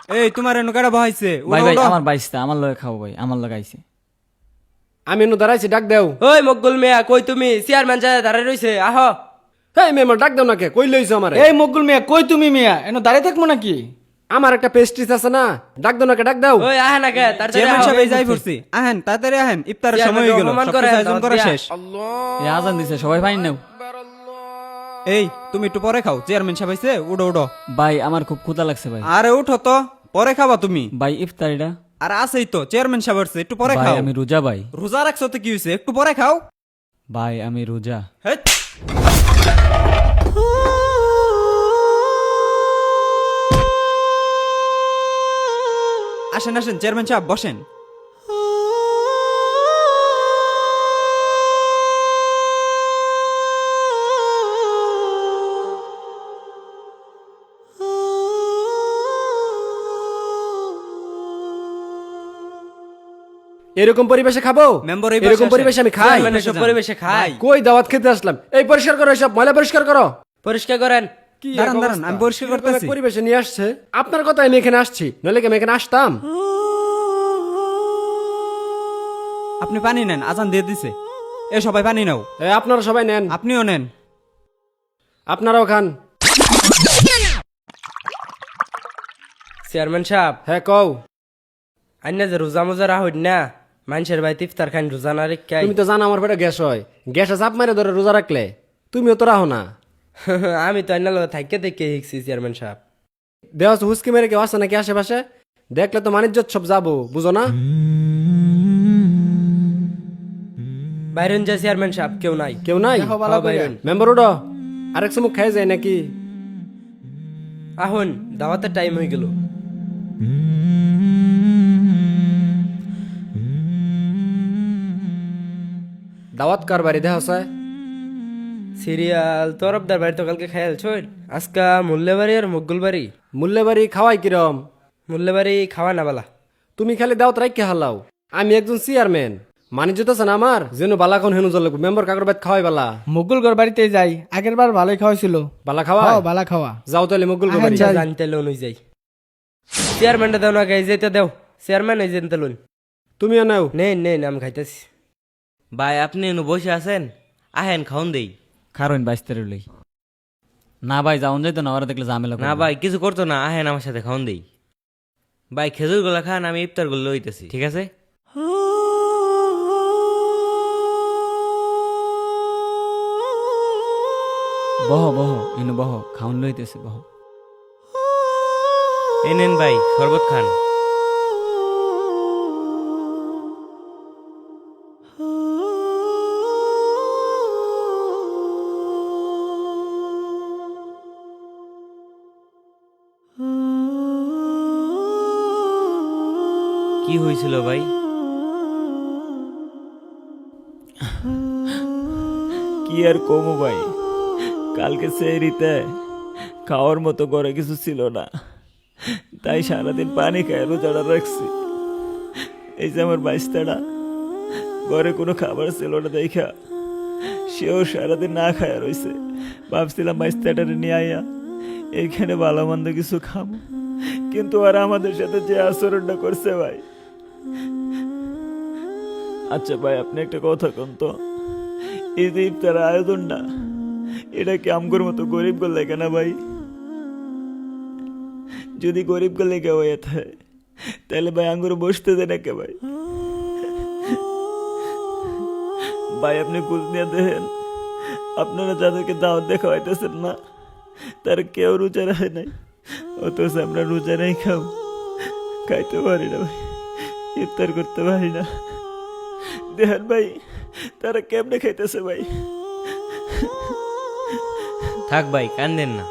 এই তোমার এনো কাটা বহাইছে ভাই ভাই আমার বাইসটা আমার লগে খাও ভাই আমার লগে আইছে। আমি এনে দাঁড়াইছি, ডাক দেও। ওই মকগুল মিয়া কই তুমি? চেয়ারম্যান যা দাঁড়ায় রইছে, আহ। হেই মেম্বার, ডাক দেও নাকে? কই লইছো আমারে? এই মকগুল মিয়া কই তুমি মিয়া এনে দাঁড়িয়ে থাকবো নাকি? আমার একটা পেস্ট্রিজ আছে না, ডাক দেও নাকে? ডাক দাও। ওই আহে না কে তার চেয়ারম্যান সাহেব এই যাই পড়ছি, আহেন তাড়াতাড়ি আহেন, ইফতারের সময় হয়ে গেল, সব কিছু আয়োজন করা শেষ। এই আজান দিছে সবাই পানি নাও। এই তুমি একটু পরে খাও, চেয়ারম্যান সাহেব আইছে, উঠো উঠো। ভাই আমার খুব ক্ষুধা লাগছে ভাই। আরে উঠো তো, পরে খাবা তুমি। ভাই ইফতারিটা। আর আছেই তো, চেয়ারম্যান সাহেব আসছে, একটু পরে ভাই খাও। আমি রোজা ভাই। রোজা রাখছো তো কি হয়েছে, একটু পরে খাও। ভাই আমি রোজা। হেৎ। আসেন আসেন চেয়ারম্যান সাহেব বসেন। এরকম পরিবেশে খাবো? মেম্বার এই এরকম পরিবেশে আমি খাই? চেয়ারম্যান সব পরিবেশে খায়। কই দাওয়াত খেতে আসলাম? এই পরিষ্কার করো, সব ময়লা পরিষ্কার করো। পরিষ্কার করেন। কি দাঁড়ান এক দাঁড়ান, অবস্থা? আমি পরিষ্কার কিরকম করতেছি। এক পরিবেশে নিয়ে আসছে, আপনার কথা আমি এখানে আসছি, নইলে কি আমি এখানে আসতাম? আপনি পানি নেন, আজান দিয়ে দিছে। এ সবাই পানি নাও। আপনারা সবাই নেন, আপনিও নেন। আপনারাও খান। চেয়ারম্যান সাহেব, হ্যাঁ কও। আইনা যে রোজা মোজা রাহইন না, মানুষের বাড়িতে ইফতার খান, রোজা না রেখাই। তুমি তো জানো আমার পেটে গ্যাস হয়, গ্যাসে চাপ মারে ধরে রোজা রাখলে। তুমিও তো রাখো না। আমি তো আইনা লগে থাইকে দেখে শিখছি চেয়ারম্যান সাহেব। দেহ হুসকি মেরে কেউ আসে নাকি আশেপাশে? দেখলে তো মানিজ্য সব যাবো, বুঝো না? বাইরন যা চেয়ারম্যান সাহেব, কেউ নাই। কেউ নাই? দেখো ভালো হ্যাঁ, করে। বাইরন। মেম্বার উঠো, আরেক সময় খাই যায় নাকি? আহুন দাওয়াতের টাইম হয়ে গেল। দাওয়াত কার বাড়ি দেহ আছে? সিরিয়াল তরফদার বাড়ি তো কালকে খেয়াল ছয়, আজকা মুল্লেবাড়ি আর মকগুল বাড়ি। মূল্যে বাড়ি খাওয়াই কিরম? মুল্লেবাড়ি খাওয়া না বালা। তুমি খালি দাওয়াত রাখকে হালাও। আমি একজন চেয়ারম্যান, মানিজ্য তো আছে না আমার, যেন বালাখন হেনু জল মেম্বার কাকর বাদ খাওয়াই বালা। মকগুল ঘর বাড়িতে যাই, আগের বার ভালোই খাওয়াইছিল। বালা খাওয়া? বালা খাওয়া। যাও তাহলে মুগুল আহেন বাড়ি। যাই। জানতে লোন হয়ে যাই। চেয়ারম্যানটা দেও না গাই যেতে দেও, চেয়ারম্যান এই জানতে লোন। তুমিও নাও। নেই নেই আমি খাইতেছি। ভাই আপনি এনু বসে আছেন, আহেন খাওন দেই। খারোইন বাইসতে রইলই। না ভাই যাওন যাইতো না, ওরা দেখলে ঝামেলা না করবে। ভাই কিছু করতো না, আহেন আমার সাথে খাওন দেই। ভাই খেজুর গুলা খান, আমি ইফতার গুলো লইতেছি, ঠিক আছে? বহ বহ ইনু বহ, খাউন লইতেছে বহ। এই নেন ভাই শরবত খান। কি হয়েছিল ভাই? কি আর কমু ভাই, কালকে সেহরিতে খাওয়ার মতো করে কিছু ছিল না, তাই সারাদিন পানি খায় রোজাটা রাখছি। এই যে আমার বাইস্তাটা, ঘরে কোনো খাবার ছিল না দেখা সেও সারাদিন না খায় রয়েছে। ভাবছিলাম বাইস্তাটারে নিয়ে আইয়া এইখানে ভালো মন্দ কিছু খাবো, কিন্তু আর আমাদের সাথে যে আচরণটা করছে ভাই। আচ্ছা ভাই আপনি একটা কথা কোন তো, এই যে ইফতার আয়োজনটা, এটা কি আমগোর মতো গরিব করলে কেনা ভাই? যদি গরিব করলে কে হয়ে থাকে তাহলে ভাই আঙ্গুর বসতে দেয় না কে ভাই? ভাই আপনি খোঁজ নিয়ে দেখেন, আপনারা যাদেরকে দাওয়াত দেখা হইতেছেন না তার কেউ রোজা রাখে নাই, অথচ আমরা রোজা নেই খাইতে পারি না ভাই, ইফতার করতে পারি না। দেখেন ভাই তারা কেমনে খাইতেছে ভাই। থাক ভাই কান্দেন না।